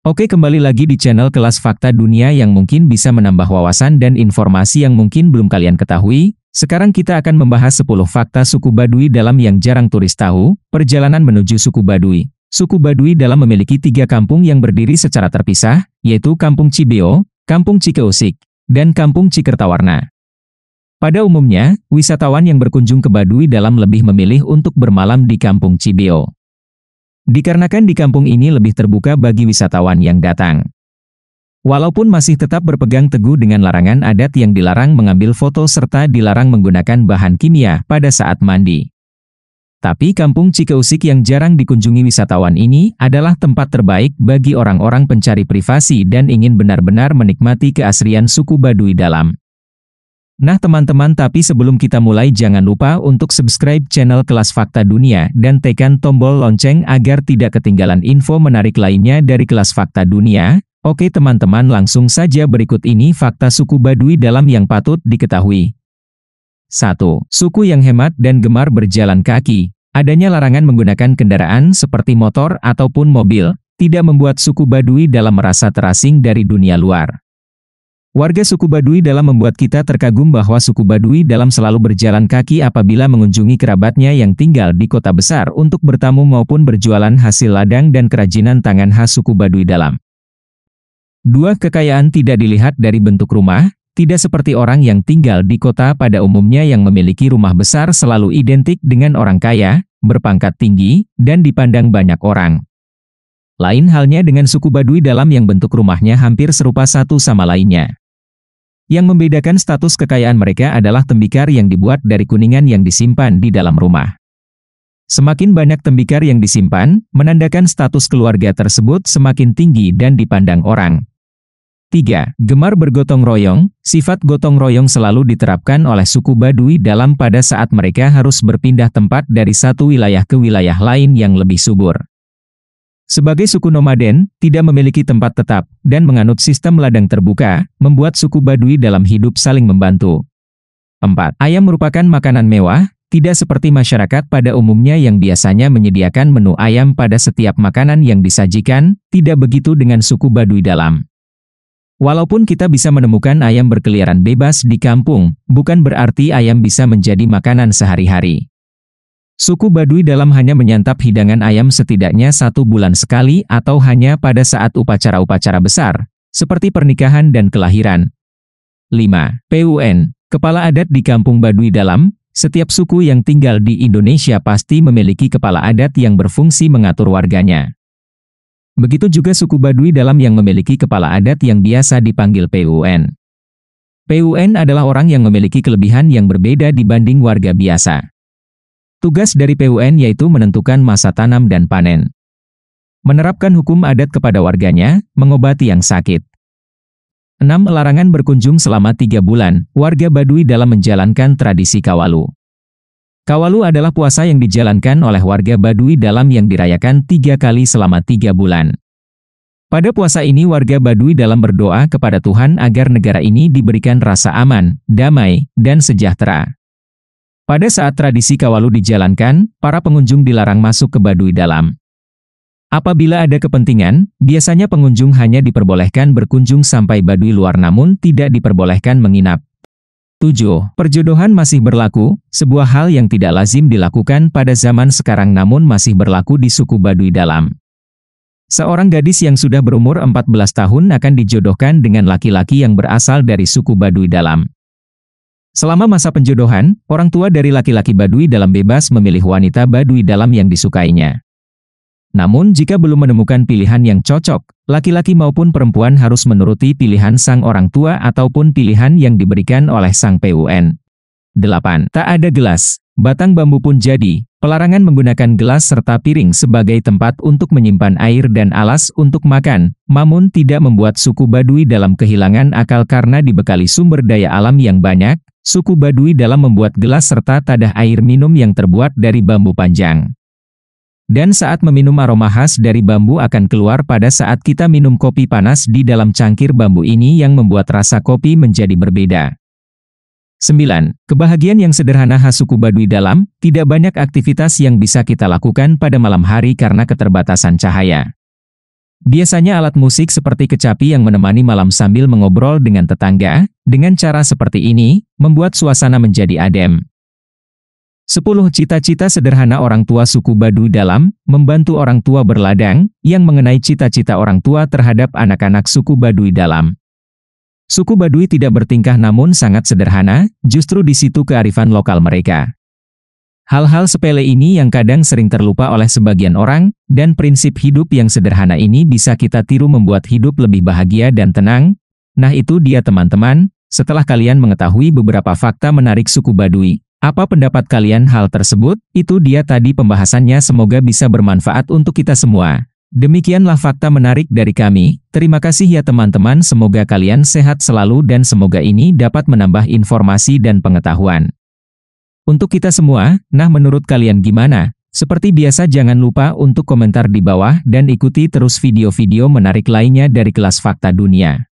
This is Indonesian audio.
Oke, kembali lagi di channel Kelas Fakta Dunia yang mungkin bisa menambah wawasan dan informasi yang mungkin belum kalian ketahui. Sekarang kita akan membahas 10 fakta suku Baduy Dalam yang jarang turis tahu. Perjalanan menuju suku Baduy. Suku Baduy Dalam memiliki 3 kampung yang berdiri secara terpisah, yaitu Kampung Cibeo, Kampung Cikeusik, dan Kampung Cikertawarna. Pada umumnya, wisatawan yang berkunjung ke Baduy Dalam lebih memilih untuk bermalam di Kampung Cibeo. Dikarenakan di kampung ini lebih terbuka bagi wisatawan yang datang. Walaupun masih tetap berpegang teguh dengan larangan adat yang dilarang mengambil foto serta dilarang menggunakan bahan kimia pada saat mandi. Tapi Kampung Cikeusik yang jarang dikunjungi wisatawan ini adalah tempat terbaik bagi orang-orang pencari privasi dan ingin benar-benar menikmati keasrian suku Baduy Dalam. Nah teman-teman, tapi sebelum kita mulai jangan lupa untuk subscribe channel Kelas Fakta Dunia dan tekan tombol lonceng agar tidak ketinggalan info menarik lainnya dari Kelas Fakta Dunia. Oke teman-teman, langsung saja berikut ini fakta suku Baduy Dalam yang patut diketahui. 1. Suku yang hemat dan gemar berjalan kaki. Adanya larangan menggunakan kendaraan seperti motor ataupun mobil, tidak membuat suku Baduy Dalam merasa terasing dari dunia luar. Warga suku Baduy Dalam membuat kita terkagum bahwa suku Baduy Dalam selalu berjalan kaki apabila mengunjungi kerabatnya yang tinggal di kota besar untuk bertamu maupun berjualan hasil ladang dan kerajinan tangan khas suku Baduy Dalam. 2. Kekayaan tidak dilihat dari bentuk rumah, tidak seperti orang yang tinggal di kota pada umumnya yang memiliki rumah besar selalu identik dengan orang kaya, berpangkat tinggi, dan dipandang banyak orang. Lain halnya dengan suku Baduy Dalam yang bentuk rumahnya hampir serupa satu sama lainnya. Yang membedakan status kekayaan mereka adalah tembikar yang dibuat dari kuningan yang disimpan di dalam rumah. Semakin banyak tembikar yang disimpan, menandakan status keluarga tersebut semakin tinggi dan dipandang orang. 3. Gemar bergotong royong. Sifat gotong royong selalu diterapkan oleh suku Baduy Dalam pada saat mereka harus berpindah tempat dari satu wilayah ke wilayah lain yang lebih subur. Sebagai suku nomaden, tidak memiliki tempat tetap, dan menganut sistem ladang terbuka, membuat suku Baduy Dalam hidup saling membantu. 4. Ayam merupakan makanan mewah, tidak seperti masyarakat pada umumnya yang biasanya menyediakan menu ayam pada setiap makanan yang disajikan, tidak begitu dengan suku Baduy Dalam. Walaupun kita bisa menemukan ayam berkeliaran bebas di kampung, bukan berarti ayam bisa menjadi makanan sehari-hari. Suku Baduy Dalam hanya menyantap hidangan ayam setidaknya 1 bulan sekali atau hanya pada saat upacara-upacara besar, seperti pernikahan dan kelahiran. 5. PUN. Kepala adat di Kampung Baduy Dalam. Setiap suku yang tinggal di Indonesia pasti memiliki kepala adat yang berfungsi mengatur warganya. Begitu juga suku Baduy Dalam yang memiliki kepala adat yang biasa dipanggil PUN. PUN adalah orang yang memiliki kelebihan yang berbeda dibanding warga biasa. Tugas dari PUN yaitu menentukan masa tanam dan panen, menerapkan hukum adat kepada warganya, mengobati yang sakit. 6. Larangan berkunjung selama 3 bulan, warga Baduy Dalam menjalankan tradisi Kawalu. Kawalu adalah puasa yang dijalankan oleh warga Baduy Dalam yang dirayakan 3 kali selama 3 bulan. Pada puasa ini warga Baduy Dalam berdoa kepada Tuhan agar negara ini diberikan rasa aman, damai, dan sejahtera. Pada saat tradisi Kawalu dijalankan, para pengunjung dilarang masuk ke Baduy Dalam. Apabila ada kepentingan, biasanya pengunjung hanya diperbolehkan berkunjung sampai Baduy luar namun tidak diperbolehkan menginap. 7. Perjodohan masih berlaku, sebuah hal yang tidak lazim dilakukan pada zaman sekarang namun masih berlaku di suku Baduy Dalam. Seorang gadis yang sudah berumur 14 tahun akan dijodohkan dengan laki-laki yang berasal dari suku Baduy Dalam. Selama masa penjodohan, orang tua dari laki-laki Baduy Dalam bebas memilih wanita Baduy Dalam yang disukainya. Namun jika belum menemukan pilihan yang cocok, laki-laki maupun perempuan harus menuruti pilihan sang orang tua ataupun pilihan yang diberikan oleh sang PUN. 8. Tak ada gelas, batang bambu pun jadi. Pelarangan menggunakan gelas serta piring sebagai tempat untuk menyimpan air dan alas untuk makan, namun tidak membuat suku Baduy Dalam kehilangan akal karena dibekali sumber daya alam yang banyak. Suku Baduy Dalam membuat gelas serta tadah air minum yang terbuat dari bambu panjang. Dan saat meminum aroma khas dari bambu akan keluar pada saat kita minum kopi panas di dalam cangkir bambu ini yang membuat rasa kopi menjadi berbeda. 9. Kebahagiaan yang sederhana khas suku Baduy Dalam, tidak banyak aktivitas yang bisa kita lakukan pada malam hari karena keterbatasan cahaya. Biasanya alat musik seperti kecapi yang menemani malam sambil mengobrol dengan tetangga, dengan cara seperti ini, membuat suasana menjadi adem. 10 cita-cita sederhana orang tua suku Baduy dalam membantu orang tua berladang, yang mengenai cita-cita orang tua terhadap anak-anak suku Baduy dalam. Suku Baduy tidak bertingkah namun sangat sederhana, justru di situ kearifan lokal mereka. Hal-hal sepele ini yang kadang sering terlupa oleh sebagian orang, dan prinsip hidup yang sederhana ini bisa kita tiru membuat hidup lebih bahagia dan tenang. Nah itu dia teman-teman, setelah kalian mengetahui beberapa fakta menarik suku Baduy. Apa pendapat kalian hal tersebut? Itu dia tadi pembahasannya, semoga bisa bermanfaat untuk kita semua. Demikianlah fakta menarik dari kami. Terima kasih ya teman-teman, semoga kalian sehat selalu dan semoga ini dapat menambah informasi dan pengetahuan untuk kita semua. Nah menurut kalian gimana? Seperti biasa jangan lupa untuk komentar di bawah dan ikuti terus video-video menarik lainnya dari Kelas Fakta Dunia.